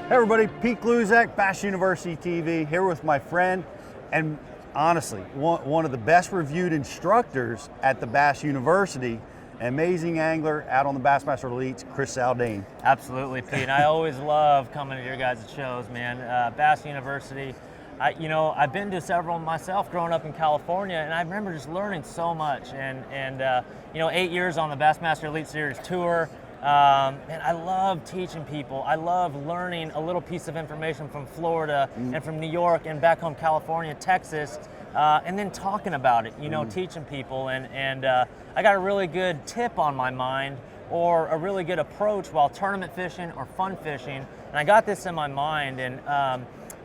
Hey everybody, Pete Gluzak, Bass University TV, here with my friend and honestly, one of the best reviewed instructors at the Bass University, amazing angler out on the Bassmaster Elites, Chris Zaldain. Absolutely, Pete. I always love coming to your guys' shows, man. Bass University, I've been to several myself growing up in California, and I remember just learning so much. And 8 years on the Bassmaster Elite Series tour. And I love teaching people. I love learning a little piece of information from Florida and from New York and back home California, Texas, and then talking about it, teaching people. And I got a really good tip on my mind or a really good approach while tournament fishing or fun fishing. And I got this in my mind. And,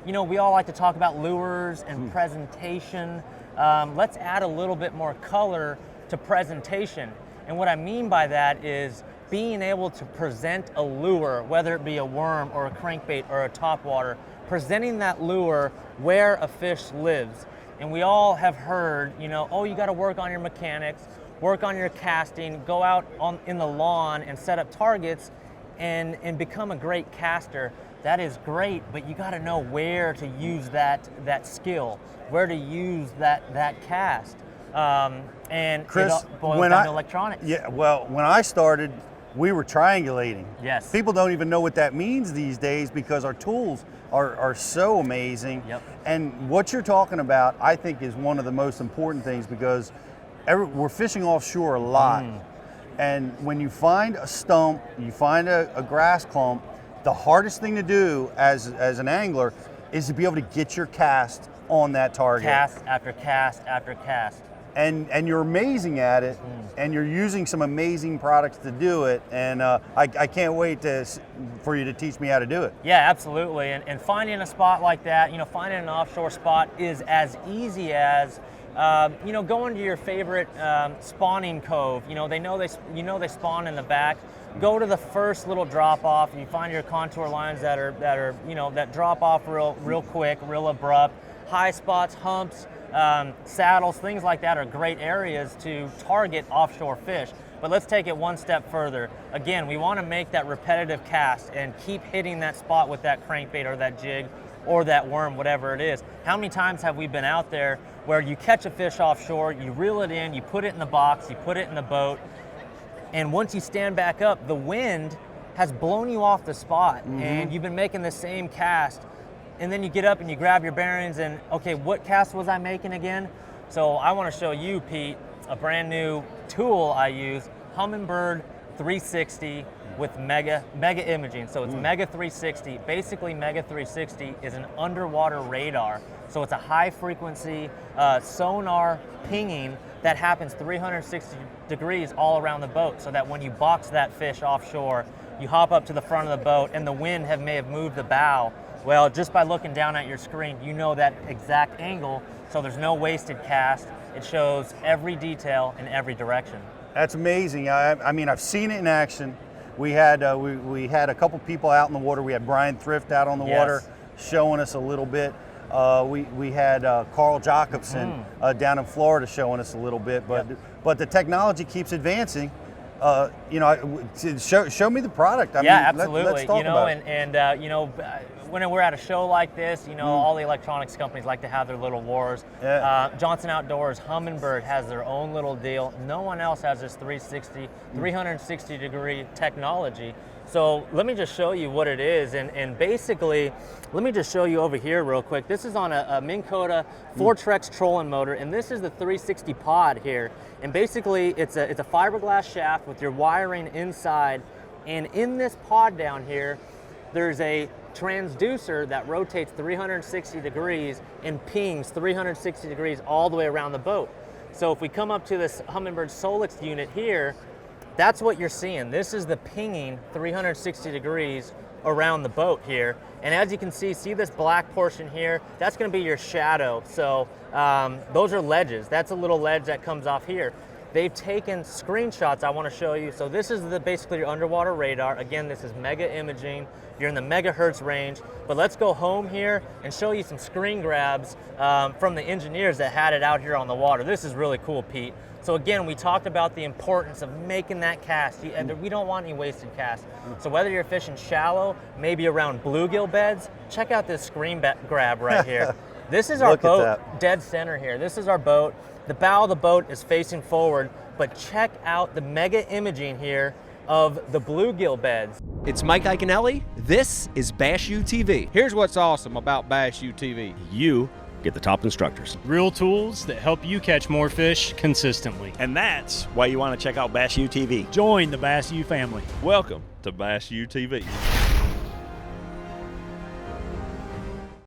we all like to talk about lures and presentation. Let's add a little bit more color to presentation. And what I mean by that is being able to present a lure, whether it be a worm or a crankbait or a topwater, presenting that lure where a fish lives. And we all have heard, you got to work on your mechanics, work on your casting, go out in the lawn and set up targets and become a great caster. That is great, but you got to know where to use that skill, where to use that cast. And Chris, it boils down to electronics. Yeah, well, when I started, we were triangulating. Yes. People don't even know what that means these days because our tools are so amazing. Yep. And what you're talking about, I think, is one of the most important things because we're fishing offshore a lot. And when you find a stump, you find a grass clump, the hardest thing to do as an angler is to be able to get your cast on that target. Cast after cast after cast. And you're amazing at it, and you're using some amazing products to do it, and I can't wait for you to teach me how to do it. Yeah, absolutely, and finding a spot like that, finding an offshore spot is as easy as, going to your favorite spawning cove. They spawn in the back. Go to the first little drop off, and you find your contour lines that drop off real quick, real abrupt. High spots, humps, saddles, things like that are great areas to target offshore fish. But let's take it one step further. Again, we want to make that repetitive cast and keep hitting that spot with that crankbait or that jig or that worm, whatever it is. How many times have we been out there where you catch a fish offshore, you reel it in, you put it in the box, you put it in the boat, and once you stand back up, the wind has blown you off the spot and you've been making the same cast. And then you get up and you grab your bearings and, okay, what cast was I making again? So I want to show you, Pete, a brand new tool I use, Humminbird 360 with mega imaging. So it's Mega 360. Basically, Mega 360 is an underwater radar. So it's a high frequency sonar pinging that happens 360 degrees all around the boat, so that when you box that fish offshore, you hop up to the front of the boat and the wind may have moved the bow. Well, just by looking down at your screen, you know that exact angle, so there's no wasted cast. It shows every detail in every direction. That's amazing. I mean, I've seen it in action. We had we had a couple people out in the water. We had Brian Thrift out on the water showing us a little bit. We had Carl Jacobson down in Florida showing us a little bit, but the technology keeps advancing. Show me the product. I mean, absolutely. Let's talk about it. And when we're at a show like this, all the electronics companies like to have their little wars. Johnson Outdoors, Humminbird has their own little deal. No one else has this 360 degree technology. So let me just show you what it is, and basically, let me just show you over here real quick. This is on a Minn Kota 4Trex trolling motor, and this is the 360 pod here. And basically, it's a fiberglass shaft with your wiring inside, and in this pod down here, there's a transducer that rotates 360 degrees and pings 360 degrees all the way around the boat. So if we come up to this Humminbird Solix unit here, that's what you're seeing. This is the pinging 360 degrees around the boat here. And as you can see this black portion here, that's gonna be your shadow. So those are ledges. That's a little ledge that comes off here. They've taken screenshots I want to show you. So this is basically your underwater radar. Again, this is mega imaging. You're in the megahertz range. But let's go home here and show you some screen grabs from the engineers that had it out here on the water. This is really cool, Pete. So again, we talked about the importance of making that cast. We don't want any wasted casts. So whether you're fishing shallow, maybe around bluegill beds, check out this screen grab right here. This is our boat dead center here. This is our boat. The bow of the boat is facing forward, but check out the mega imaging here of the bluegill beds. It's Mike Iaconelli. This is Bass U TV. Here's what's awesome about Bass U TV. You get the top instructors. Real tools that help you catch more fish consistently. And that's why you want to check out Bass U TV. Join the Bass U family. Welcome to Bass U TV.